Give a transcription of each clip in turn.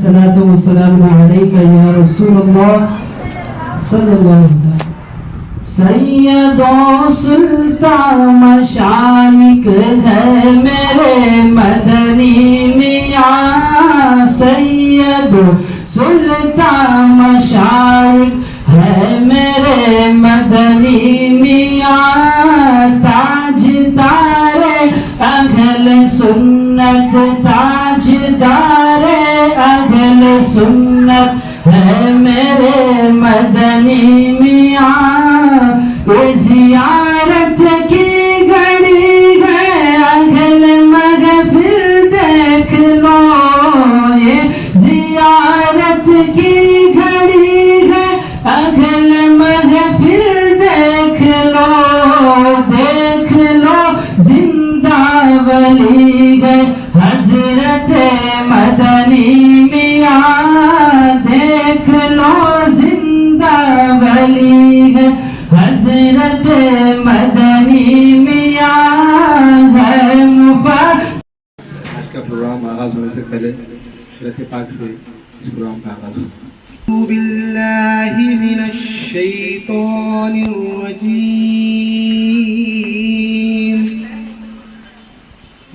الصلاة والسلام عليك يا رسول الله صلی اللہ علیہ وسلم. سید و سلطان مشائق ہے میرے مدنی میاں. سید و سلطان مشائق ہے میرے مدنی میاں. تاجدار اہل سنت تاجدار اہل سنت ہے میرے مدنی میاں. یہ زیارت کی گھڑی ہے اہل مغفر دیکھ لو. یہ زیارت کی گھڑی ہے اہل مغفر دیکھ لو. دیکھ لو زندہ ولی ہے حضرت مدنی میاں. دیکھ لو زندہ ولی ہے حضرت مدنی میاں ہے آج کا پروگرام آغاز ہونے سے پہلے رت پاک سے اس پروگرام کا آغاز ہو. أعوذ بالله من الشيطان الرجيم.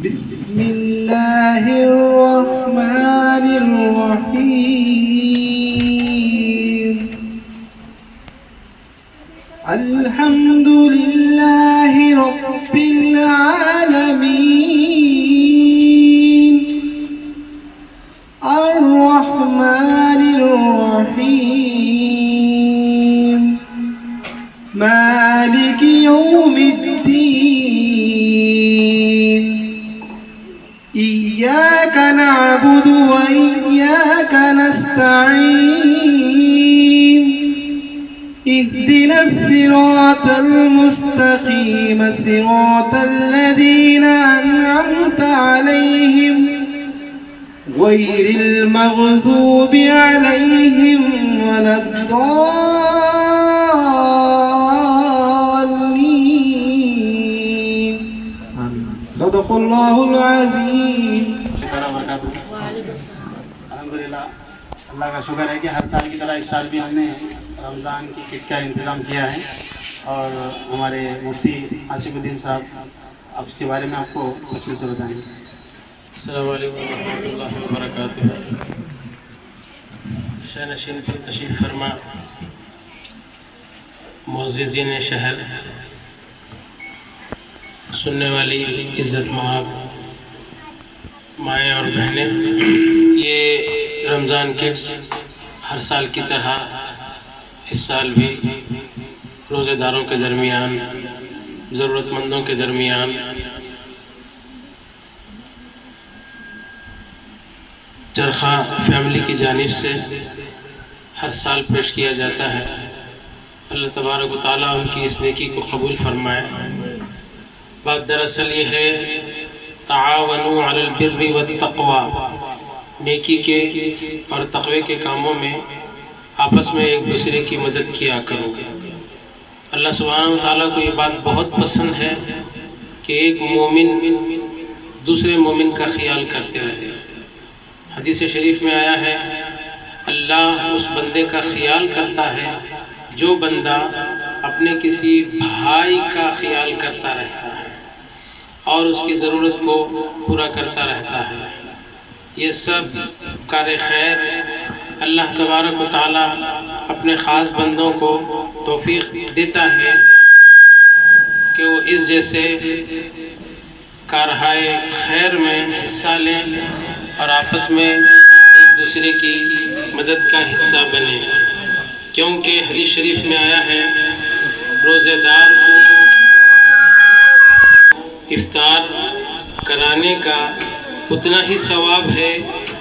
بسم الله الرحمن الرحيم. الحمد لله رب العالمين الرحمن الرحيم مالك يوم الدين. إياك نعبد وإياك نستعين. اهدنا الصراط المستقيم صراط الذين أنعمت عليهم غير المغضوب عليهم ولا الضالين. صدق الله العظيم. الحمدللہ اللہ کا شکر ہے کہ ہر سال کی طرح اس سال بھی ہم نے رمضان کی کٹ کا انتظام کیا ہے اور ہمارے مفتی آصف الدین صاحب اب اس کے بارے میں آپ کو تفصیل سے بتائیں گے. السلام علیکم ورحمۃ اللہ وبرکاتہ. شاہنشین پر تشریف فرما معززین شہر، سننے والی عزت مآب مائیں اور بہنیں، یہ رمضان کٹس ہر سال کی طرح اس سال بھی روزے داروں کے درمیان، ضرورت مندوں کے درمیان چرخا فیملی کی جانب سے ہر سال پیش کیا جاتا ہے. اللہ تبارک و تعالیٰ ان کی اس نیکی کو قبول فرمائے. بات دراصل یہ ہے تعاونوا علی البر والتقوی، نیکی کے اور تقوی کے کاموں میں آپس میں ایک دوسرے کی مدد کیا کرو. اللہ سبحانہ و تعالیٰ کو یہ بات بہت پسند ہے کہ ایک مومن دوسرے مومن کا خیال کرتے رہے. حدیث شریف میں آیا ہے اللہ اس بندے کا خیال کرتا ہے جو بندہ اپنے کسی بھائی کا خیال کرتا رہتا ہے اور اس کی ضرورت کو پورا کرتا رہتا ہے. یہ سب کار خیر اللہ تبارک و تعالیٰ اپنے خاص بندوں کو توفیق دیتا ہے کہ وہ اس جیسے کارہائے خیر میں حصہ لیں اور آپس میں ایک دوسرے کی مدد کا حصہ بنے. کیونکہ حدیث شریف میں آیا ہے روزے دار افطار کرانے کا اتنا ہی ثواب ہے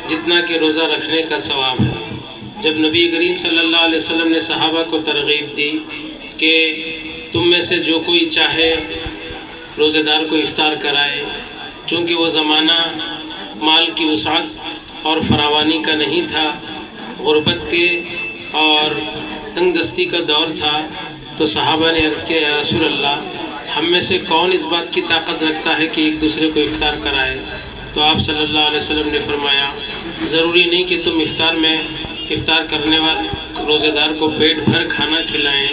جتنا کہ روزہ رکھنے کا ثواب ہے. جب نبی کریم صلی اللہ علیہ وسلم نے صحابہ کو ترغیب دی کہ تم میں سے جو کوئی چاہے روزے دار کو افطار کرائے، چونکہ وہ زمانہ مال کی وسعت اور فراوانی کا نہیں تھا، غربت کے اور تنگ دستی کا دور تھا، تو صحابہ نے عرض کیا یا رسول اللہ ہم میں سے کون اس بات کی طاقت رکھتا ہے کہ ایک دوسرے کو افطار کرائے؟ تو آپ صلی اللہ علیہ وسلم نے فرمایا ضروری نہیں کہ تم افطار کرنے والے روزے دار کو پیٹ بھر کھانا کھلائیں،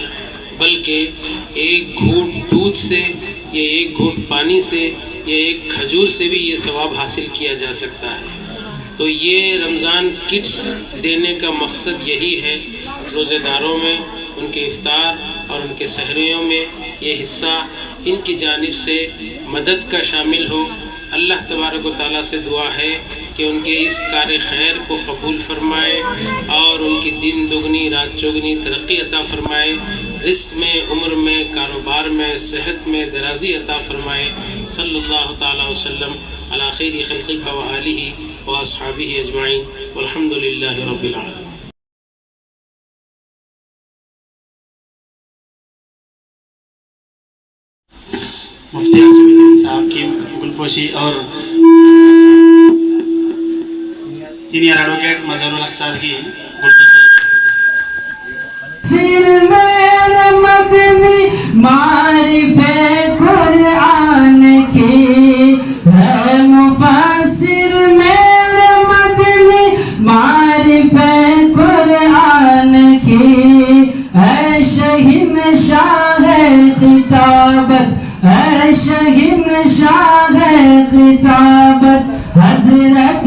بلکہ ایک گھونٹ دودھ سے یا ایک گھونٹ پانی سے یا ایک کھجور سے بھی یہ ثواب حاصل کیا جا سکتا ہے۔ تو یہ رمضان کٹس دینے کا مقصد یہی ہے، روزے داروں میں ان کے افطار اور ان کے سحریوں میں یہ حصہ ان کی جانب سے مدد کا شامل ہو۔ اللہ تبارک و تعالیٰ سے دعا ہے کہ ان کے اس کار خیر کو قبول فرمائے اور ان کی دن دگنی رات چوگنی ترقی عطا فرمائے، رزق میں، عمر میں، کاروبار میں، صحت میں درازی عطا فرمائے۔ صلی اللہ تعالیٰ وسلم علی خیر خلقہ و آلہ و اصحابہ اجمعین والحمد للہ رب العالمین۔ مفتی عاصم الدین صاحب کی گلپوشی اور سینئر ایڈوکیٹ مظہر الحق صاحب کی گلپوشی۔ سر میرے مدنی معرف قرآن کی ہے مفسر، میرے مدنی معرف قرآن کی ہے شہین شاہ خطابت، ہے شہین شاہ خطابت، حضرت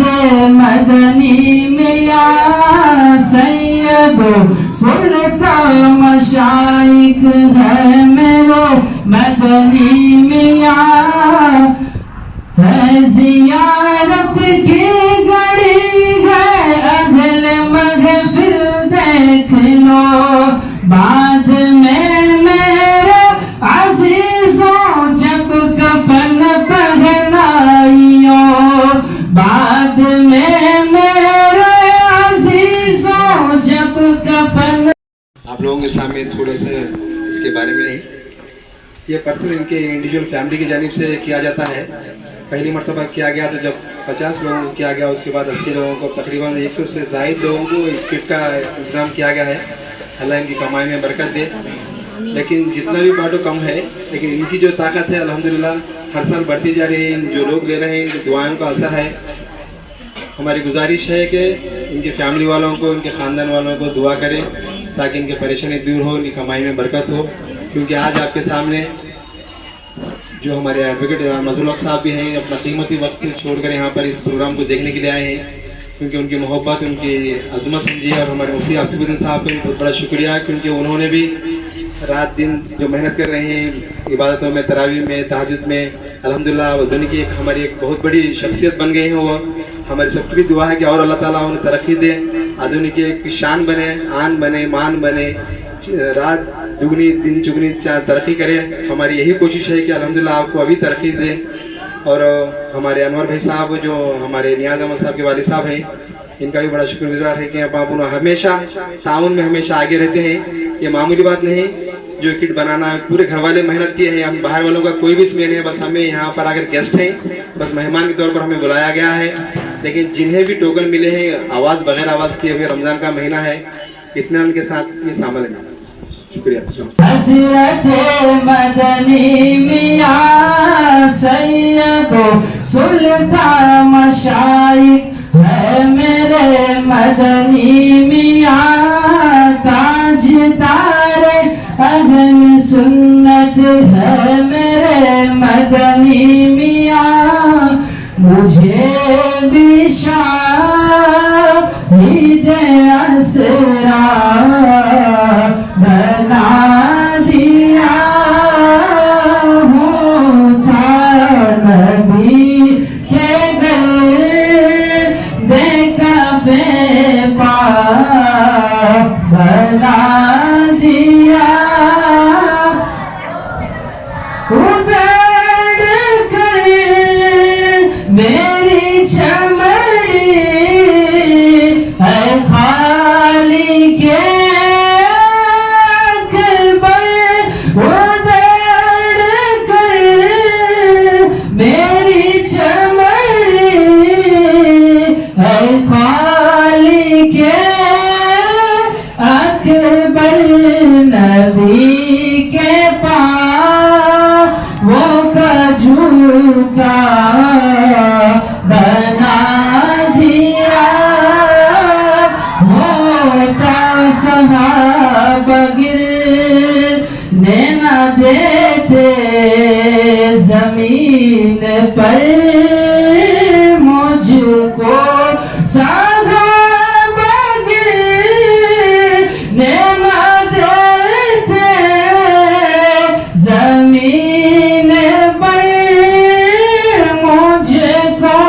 مدنی میاں سید سلطان مشائق ہے میرے مدنی میاں، ہے زیارت کی گھڑی ہے اہل محفل دیکھ لو، بعد میں میرے عزیزوں جب کفن پہنائیو، بعد میں میرے عزیزوں جب کفن۔ آپ لوگوں کے سامنے تھوڑا سا اس کے بارے میں یہ پرسن ان کے انڈیویجول فیملی کی جانب سے کیا جاتا ہے۔ پہلی مرتبہ کیا گیا تو جب 50 لوگوں کو کیا گیا، اس کے بعد 80 لوگوں کو، تقریباً 100 سے زائد لوگوں کو اس کٹ کا انتظام کیا گیا ہے۔ اللہ ان کی کمائی میں برکت دے۔ لیکن جتنا بھی بانٹو کم ہے، لیکن ان کی جو طاقت ہے الحمدللہ ہر سال بڑھتی جا رہی ہے۔ جو لوگ لے رہے ہیں ان کی دعائوں کا اثر ہے۔ ہماری گزارش ہے کہ ان کے فیملی والوں کو، ان کے خاندان والوں کو دعا کریں تاکہ ان کی پریشانی دور ہو، ان کی کمائی میں برکت ہو۔ کیونکہ آج آپ کے سامنے جو ہمارے ایڈوکیٹ مظہر الحق صاحب بھی ہیں، اپنا قیمتی وقت چھوڑ کر یہاں پر اس پروگرام کو دیکھنے کے لیے آئے ہیں، کیونکہ ان کی محبت، ان کی عظمت سمجھی ہے۔ اور ہمارے مفتی عاصم الدین صاحب کا بہت بڑا شکریہ، کیونکہ انہوں نے بھی رات دن جو محنت کر رہے ہیں عبادتوں میں، تراویح میں، تہجد میں، الحمدللہ وہ دنیا کی ہماری ایک بہت بڑی شخصیت بن گئے ہیں۔ وہ ہماری سب کی بھی دعا ہے کہ اور اللہ تعالیٰ انہیں ترقی دے، دنیا کی ایک شان بنے، آن بنے، مان بنے، رات دگنی دن چگنی ترقی کرے۔ ہماری یہی کوشش ہے کہ الحمدللہ آپ کو ابھی ترقی دے۔ اور ہمارے انور بھائی صاحب جو ہمارے نیاز احمد صاحب کے والد صاحب ہیں، ان کا بھی بڑا شکر گزار ہے کہ آپ انہوں ہمیشہ تعاون میں ہمیشہ آگے رہتے ہیں۔ یہ معمولی بات نہیں جو کٹ بنانا، پورے گھر والے محنت کیے ہیں۔ ہم باہر والوں کا کوئی بھی اس میں نہیں ہے، بس ہمیں یہاں پر اگر گیسٹ ہیں، بس مہمان کے طور پر ہمیں بلایا گیا ہے۔ لیکن جنہیں بھی ٹوکن ملے ہیں آواز بغیر آواز کیے ہوئے، رمضان کا مہینہ ہے، اطمینان کے ساتھ یہ شامل ہے۔ شکریہ۔ حضرت مدنی میاں سید سلطان مشائق ہے میرے مدنی میاں، تاجدار اہل سنت ہے میرے مدنی میاں، مجھے بھی شاہد اسرا بنا دیا ہوں، تھا نبی کے دے کعبے پاک بنا دیا، اتر کر میری چمڑی اے خالی کے اکبر، اتر کر میری چمڑی اے خالی کے اکبر، نبی کے پاؤں کا جوتا بنا دیا۔ بگرنے نہ دیتے زمین پر مجھ کو سادہ بگرنے نہ دیتے زمین پر مجھ کو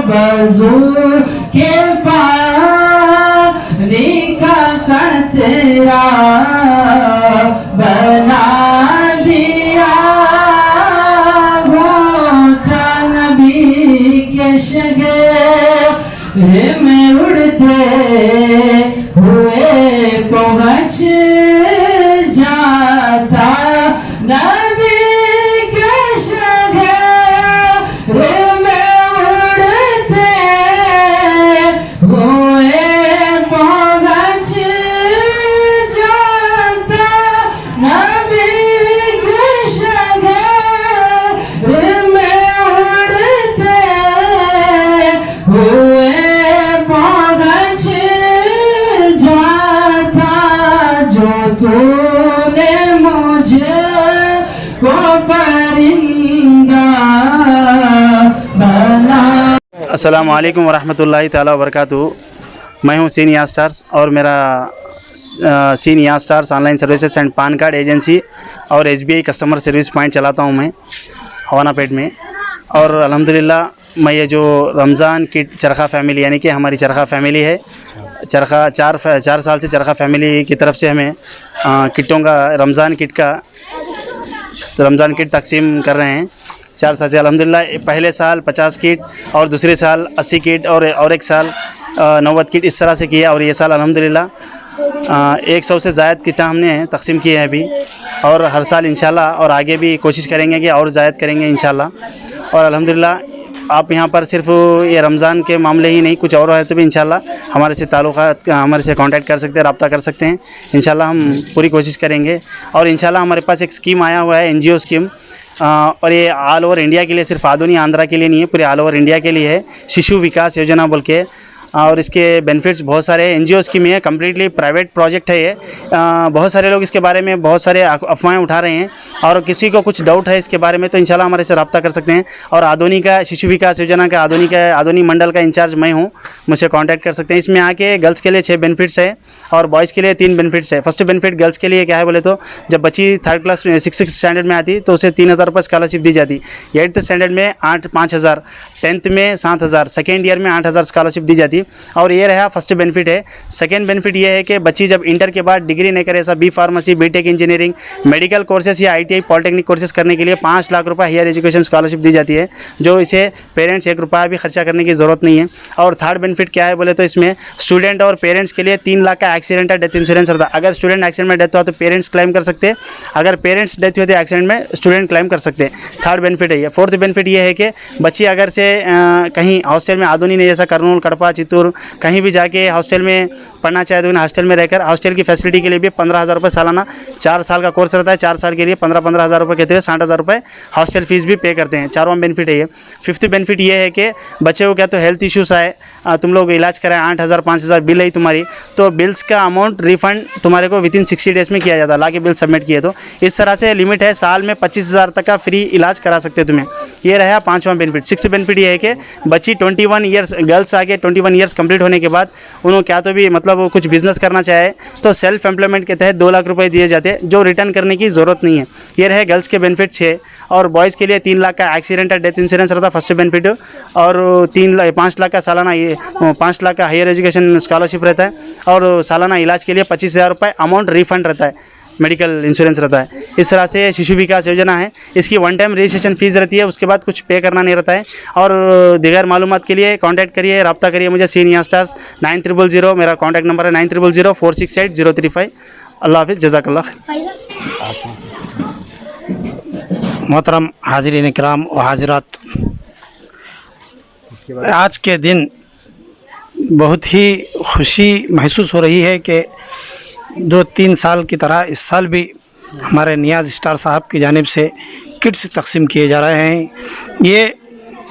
بزور کے پانی کا قطرہ بنا دیا ہوتا نبی کے شگے میں اڑتے ہوئے پہنچ جاتا نبی کے شگے میں اڑتے ہوئے پہنچ جاتا نبی کے شگے میں اڑتے ہوئے پہنچ جاتا جو تو نے مجھے کو پرندہ بنا. السلام علیکم ورحمۃ اللہ تعالیٰ وبرکاتہ. میں ہوں سین یا اسٹارز اور میرا سین یا stars on line services and پان کارڈ ایجنسی اور S B I customer service point چلاتا ہوں میں ہوانا پیٹ میں. اور الحمدللہ میں یہ جو رمضان کٹ چرخہ فیملی یعنی کہ ہماری چرخہ فیملی ہے، چرخہ 4 سال سے چرخہ فیملی کی طرف سے ہمیں کٹوں کا رمضان کٹ تقسیم کر رہے ہیں 4 سال سے. الحمدللہ پہلے سال 50 کٹ اور دوسرے سال 80 کٹ اور ایک سال 90 کٹ اس طرح سے کیا. اور یہ سال الحمدللہ 100 سے زائد کٹیں ہم نے تقسیم کی ہیں ابھی، اور ہر سال انشاءاللہ اور آگے بھی کوشش کریں گے کہ اور زائد کریں گے انشاءاللہ. اور الحمدللہ آپ یہاں پر صرف یہ رمضان کے معاملے ہی نہیں، کچھ اور ہے تو بھی انشاءاللہ ہمارے سے تعلقات، ہمارے سے کانٹیکٹ کر سکتے ہیں، رابطہ کر سکتے ہیں. انشاءاللہ ہم پوری کوشش کریں گے. اور انشاءاللہ ہمارے پاس ایک اسکیم آیا ہوا ہے، NGO اسکیم، اور یہ آل اوور انڈیا کے لیے، صرف آدونی آندھرا کے لیے نہیں ہے، پورے آل اوور انڈیا کے لیے ہے. ششو وکاس یوجنا بول کے، اور اس کے بینیفٹس بہت سارے ہیں. NGO اسکیم ہے، کمپلیٹلی پرائیویٹ پروجیکٹ ہے یہ. بہت سارے لوگ اس کے بارے میں بہت سارے افواہیں اٹھا رہے ہیں، اور کسی کو کچھ ڈاؤٹ ہے اس کے بارے میں تو انشاءاللہ ہمارے سے رابطہ کر سکتے ہیں. اور آدونی کا ششو وکاس یوجنا کا آدونی منڈل کا انچارج میں ہوں، مجھ سے کانٹیکٹ کر سکتے ہیں. اس میں آ کے گرلس کے لیے 6 بینیفٹس ہے اور بوائز کے لیے 3 بینیفٹس ہے. فرسٹ بینیفٹ گرلس کے لیے کیا ہے بولے تو، جب بچی 3rd کلاس 6th اسٹینڈرڈ میں آتی تو اسے 3000 روپے اسکالرشپ دی جاتی. 8th اسٹینڈرڈ میں 5000، 10th میں 7000، سیکنڈ ایئر میں 8000 اسکالرشپ دی جاتی. اور یہ رہا فرسٹ بینیفٹ ہے. سیکنڈ بینیفٹ یہ ہے کہ بچی جب انٹر کے بعد ڈگری نہیں کرے، ایسا B pharmacy, B tech engineering, medical courses یا ITI پالیٹیکنک کورسز کرنے کے لیے 5 لاکھ روپے ہائر ایجوکیشن اسکالرشپ دی جاتی ہے، جو اسے پیرنٹس 1 روپیہ بھی خرچہ کرنے کی ضرورت نہیں ہے. اور 3rd بینیفٹ کیا ہے بولے تو، اس میں اسٹوڈنٹ اور پیرنٹس کے لیے 3 لاکھ کا ایکسیڈنٹ ڈیتھ انشورنس رہتا ہے. اگر اسٹوڈنٹ ایکسیڈنٹ میں ڈیتھ ہوا تو پیرنٹس کلیم کر سکتے ہیں، اگر پیرنٹس ڈیتھ ہوتی ہے ایکسیڈنٹ میں اسٹوڈنٹ کلیم کر سکتے ہیں. 3rd بینیفٹ ہے یہ. 4th بینیفٹ یہ ہے کہ بچی اگر سے کہیں ہاسٹل میں، آدونی نے جیسا کرنول، کڑپا، چتور، کہیں بھی جا کے ہاسٹل میں پڑھنا چاہے تو ہاسٹل میں رہ کر ہاسٹل کی فیسلٹی کے لیے بھی 15000 روپے سالانہ، 4 سال کا کورس رہتا ہے، 4 سال کے لیے 15,000 روپے کہتے ہیں، 60,000 روپے ہاسٹل فیس بھی پے کرتے ہیں. 4واں بینیفٹ ہے یہ. 5th بینیفٹ یہ ہے کہ بچے کو کیا تو ہیلتھ ایشوز آئے، تم لوگ علاج کرائے، 8,000 5,000 بل ہے تمہاری، تو بلز کا اماؤنٹ ریفنڈ تمہارے کو within 60 days میں کیا جاتا ہے، لا کے بل سبمٹ کیے تو. اس طرح سے لمٹ ہے، سال میں 25,000 تک کا فری علاج کرا سکتے تمہیں. یہ رہا 5واں بینیفٹ. 6th بینیفٹ یہ ہے کہ بچی 21 ایئرس، گرلس آگے 21 ایئرس کمپلیٹ ہونے کے بعد انہوں کیا تو بھی مطلب کچھ بزنس کرنا چاہے تو سیلف امپلائمنٹ کے تحت 2 لاکھ روپے دیے جاتے ہیں، جو ریٹرن کرنے کی ضرورت نہیں ہے. یہ رہے گرلس کے بینیفٹ 6. اور بوائز کے لیے 3 لاکھ کا ایکسیڈنٹل ڈیتھ انشورنس رہتا فرسٹ بینیفٹ، اور 5 لاکھ کا سالانہ 5 لاکھ کا ہائر ایجوکیشن اسکالرشپ رہتا ہے، اور سالانہ علاج کے لیے 25,000 روپے اماؤنٹ ریفنڈ رہتا ہے، میڈیکل انشورنس رہتا ہے. اس طرح سے ششو وکاس یوجنا ہے. اس کی 1 ٹائم رجسٹریشن فیس رہتی ہے، اس کے بعد کچھ پے کرنا نہیں رہتا ہے. اور دیگر معلومات کے لیے کانٹیکٹ کریے، رابطہ کریے مجھے سین یا اسٹارز 9000. میرا کانٹیکٹ نمبر ہے 9000468035. اللہ حافظ، جزاک اللہ خیر. محترم حاضرین کرام و حاضرات، آج کے دن بہت ہی خوشی محسوس ہو رہی ہے کہ 2-3 سال کی طرح اس سال بھی ہمارے نیاز اسٹار صاحب کی جانب سے کٹس تقسیم کیے جا رہے ہیں. یہ